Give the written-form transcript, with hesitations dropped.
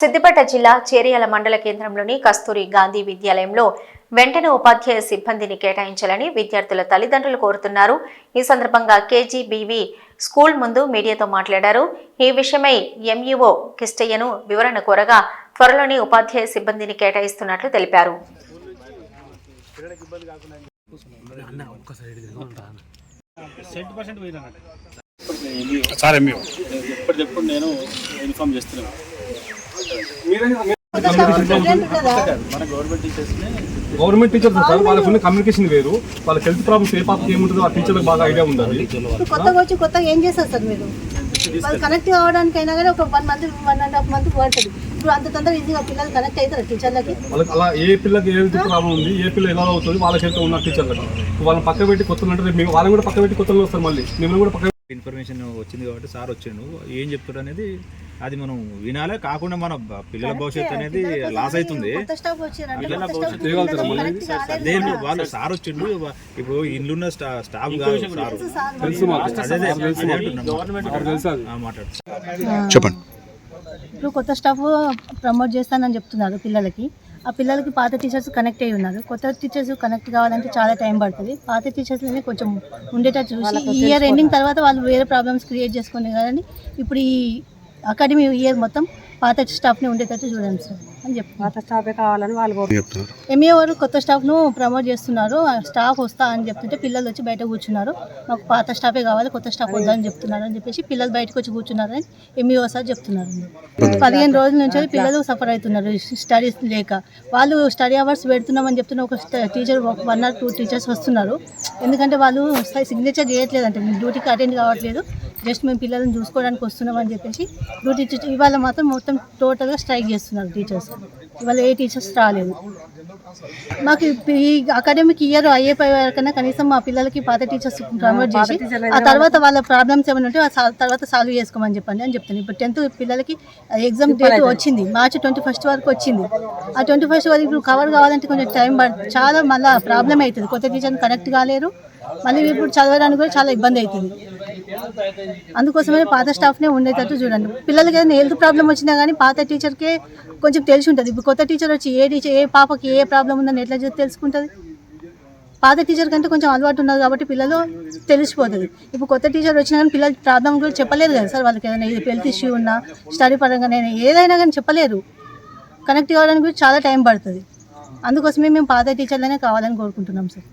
సిద్దిపేట జిల్లా చేరియాల మండల కేంద్రంలోని కస్తూరి గాంధీ విద్యాలయంలో వెంటనే ఉపాధ్యాయ సిబ్బందిని కేటాయించాలని విద్యార్థుల తల్లిదండ్రులు కోరుతున్నారు. ఈ సందర్భంగా కేజీబీవీ స్కూల్ ముందు మీడియాతో మాట్లాడారు. ఈ విషయమై ఎంఈఓ కిష్టయ్యను వివరణ కోరగా త్వరలోనే ఉపాధ్యాయ సిబ్బందిని కేటాయిస్తున్నట్లు తెలిపారు. నేను ఇన్ఫార్మ్ చేస్తున్నాను. గవర్నమెంట్ టీచర్స్ సార్, వాళ్ళకు కమ్యూనికేషన్ వేరు, వాళ్ళకి హెల్త్ ప్రాబ్లమ్స్ ఏ పాపకి ఏముంటుందో ఆ టీచర్లకు బాగా ఐడియా ఉండాలి. కొత్తగా ఏం చేస్తారు సార్ మీరు? వాళ్ళు కనెక్ట్ కావడానికి అయినా కానీ ఒక 1 month 1.5 month పడుతుంది. ఇప్పుడు అంత తొందరగా ఈజీగా పిల్లలు కనెక్ట్ అవుతారు టీచర్లకి. వాళ్ళకి అలా ఏ పిల్లకి ఏ హెల్త్ ప్రాబ్లం ఉంది, ఏ పిల్ల ఎలా అవుతుంది, వాళ్ళకి హెల్త్ ఉన్న టీచర్లకు వాళ్ళని పక్క పెట్టి కొత్తలు అంటే మేము వాళ్ళని కూడా పక్క పెట్టి కొత్తలు వస్తారు. మళ్ళీ మిమ్మల్ని కూడా పక్క ఇన్ఫర్మేషన్ వచ్చింది కాబట్టి సార్ వచ్చిండు, ఏం చెప్తాడు అనేది అది మనం వినాలే. కాకుండా మన పిల్లల భవిష్యత్తు అనేది లాస్ అవుతుంది. పిల్లల భవిష్యత్తు అదే వాళ్ళు సార్ వచ్చిండు. ఇప్పుడు ఇండ్లున్న స్టాఫ్ కాదు మాట్లాడు చెప్పండి. ఇప్పుడు కొత్త స్టాఫ్ ప్రమోట్ చేస్తానని చెప్తున్నారు పిల్లలకి. ఆ పిల్లలకి పాత టీచర్స్ కనెక్ట్ అయ్యి ఉన్నారు. కొత్త టీచర్స్ కనెక్ట్ కావాలంటే చాలా టైం పడుతుంది. పాత టీచర్స్ని కొంచెం ఉండేటట్టు చూసి ఈ ఇయర్ ఎండింగ్ తర్వాత వాళ్ళు వేరే ప్రాబ్లమ్స్ క్రియేట్ చేసుకునే కానీ ఇప్పుడు ఈ అకాడమీ ఇయర్ మొత్తం పాత స్టాఫ్ని ఉండేటట్టు చూడండి సార్ అని చెప్తున్నారు. పాత స్టాఫే కావాలని వాళ్ళు చెప్తున్నారు. ఎంఏ వారు కొత్త స్టాఫ్ను ప్రమోట్ చేస్తున్నారు. స్టాఫ్ వస్తా అని చెప్తుంటే పిల్లలు వచ్చి బయట కూర్చున్నారు. మాకు పాత స్టాఫే కావాలి, కొత్త స్టాఫ్ వద్దని చెప్తున్నారు అని చెప్పేసి పిల్లలు బయటకు వచ్చి కూర్చున్నారని ఎంఈఓ సార్ చెప్తున్నారు. 15 రోజుల నుంచి పిల్లలు సఫర్ అవుతున్నారు స్టడీస్ లేక. వాళ్ళు స్టడీ అవర్స్ పెడుతున్నామని చెప్తున్న ఒక టీచర్ 1 or 2 టీచర్స్ వస్తున్నారు. ఎందుకంటే వాళ్ళు సిగ్నేచర్ చేయట్లేదంటే మేము డ్యూటీకి అటెండ్ కావట్లేదు, జస్ట్ మేము పిల్లలను చూసుకోవడానికి వస్తున్నాం అని చెప్పేసి డ్యూటీ ఇవాళ మొత్తం టోటల్గా స్ట్రైక్ చేస్తున్నారు టీచర్స్. ఇవాళ ఏ టీచర్స్ రాలేదు. మాకు ఈ అకాడమిక్ ఇయర్ అయ్యే కన్నా కనీసం మా పిల్లలకి పాత టీచర్స్ ప్రమోట్ చేసి ఆ తర్వాత వాళ్ళ ప్రాబ్లమ్స్ ఏమైనా ఉంటే ఆ తర్వాత సాల్వ్ చేసుకోమని చెప్పండి అని చెప్తాను. ఇప్పుడు 10th పిల్లలకి ఎగ్జామ్ డేట్ వచ్చింది, March 21st వరకు వచ్చింది. ఆ 21st వరకు ఇప్పుడు కవర్ కావాలంటే కొంచెం టైం పడుతుంది. చాలా మళ్ళీ ప్రాబ్లం అవుతుంది. కొత్త టీచర్ని కనెక్ట్ కాలేరు. మళ్ళీ ఇప్పుడు చదవడానికి కూడా చాలా ఇబ్బంది అవుతుంది. అందుకోసమే పాత స్టాఫ్నే ఉండేటట్టు చూడండి. పిల్లలకి ఏదైనా హెల్త్ ప్రాబ్లం వచ్చినా కానీ పాత టీచర్కే కొంచెం తెలిసి ఉంటుంది. ఇప్పుడు కొత్త టీచర్ వచ్చి ఏ పాపకి ఏ ప్రాబ్లం ఉందని ఎట్లా తెలుసుకుంటుంది? పాత టీచర్ కంటే కొంచెం అలవాటు ఉన్నది కాబట్టి పిల్లలు తెలిసిపోతుంది. ఇప్పుడు కొత్త టీచర్ వచ్చినా కానీ పిల్లల ప్రాబ్లం కూడా చెప్పలేరు కదా సార్. వాళ్ళకి ఏదైనా హెల్త్ ఇష్యూ ఉన్నా, స్టడీ పరంగానైనా ఏదైనా కానీ చెప్పలేరు. కనెక్ట్ కావడానికి కూడా చాలా టైం పడుతుంది. అందుకోసమే మేము పాత టీచర్లనే కావాలని కోరుకుంటున్నాం సార్.